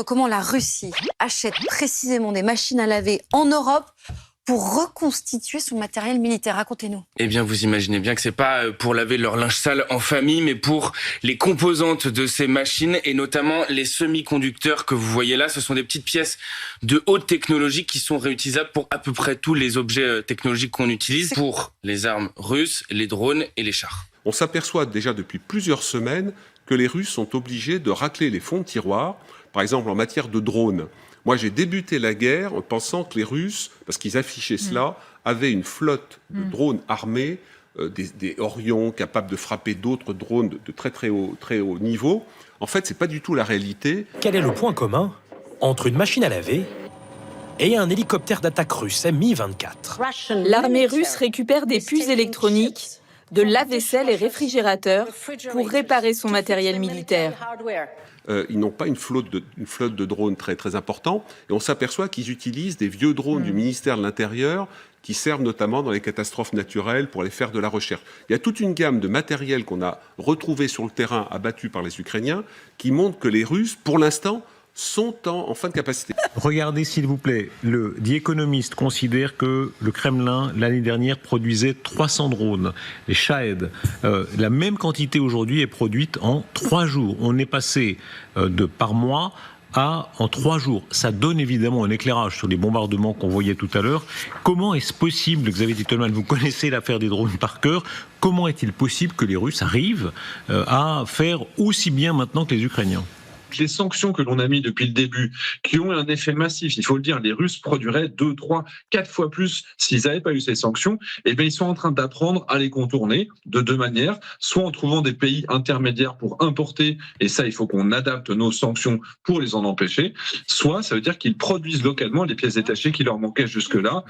Comment la Russie achète précisément des machines à laver en Europe pour reconstituer son matériel militaire. Racontez-nous. Eh bien, vous imaginez bien que c'est pas pour laver leur linge sale en famille, mais pour les composantes de ces machines et notamment les semi-conducteurs que vous voyez là. Ce sont des petites pièces de haute technologie qui sont réutilisables pour à peu près tous les objets technologiques qu'on utilise pour les armes russes, les drones et les chars. On s'aperçoit déjà depuis plusieurs semaines que les Russes sont obligés de racler les fonds de tiroir, par exemple en matière de drones. Moi, j'ai débuté la guerre en pensant que les Russes, parce qu'ils affichaient cela, avaient une flotte de drones armés, des Orion capables de frapper d'autres drones de très haut niveau. En fait, c'est pas du tout la réalité. Quel est le point commun entre une machine à laver et un hélicoptère d'attaque russe Mi-24 ? L'armée russe récupère des puces électroniques, de lave-vaisselle et réfrigérateurs pour réparer son matériel militaire. Ils n'ont pas une flotte de drones très importante. Et on s'aperçoit qu'ils utilisent des vieux drones du ministère de l'Intérieur qui servent notamment dans les catastrophes naturelles pour aller faire de la recherche. Il y a toute une gamme de matériel qu'on a retrouvé sur le terrain abattu par les Ukrainiens qui montre que les Russes, pour l'instant, sont en fin de capacité. Regardez s'il vous plaît, le The Economist considère que le Kremlin, l'année dernière, produisait 300 drones. Les Shahed, la même quantité aujourd'hui est produite en 3 jours. On est passé par mois en 3 jours. Ça donne évidemment un éclairage sur les bombardements qu'on voyait tout à l'heure. Comment est-ce possible, Xavier Titelman, vous connaissez l'affaire des drones par cœur, comment est-il possible que les Russes arrivent à faire aussi bien maintenant que les Ukrainiens ? Les sanctions que l'on a mis depuis le début, qui ont un effet massif, il faut le dire, les Russes produiraient 2, 3, 4 fois plus s'ils n'avaient pas eu ces sanctions, et bien ils sont en train d'apprendre à les contourner de 2 manières, soit en trouvant des pays intermédiaires pour importer, et ça il faut qu'on adapte nos sanctions pour les en empêcher, soit ça veut dire qu'ils produisent localement les pièces détachées qui leur manquaient jusque-là.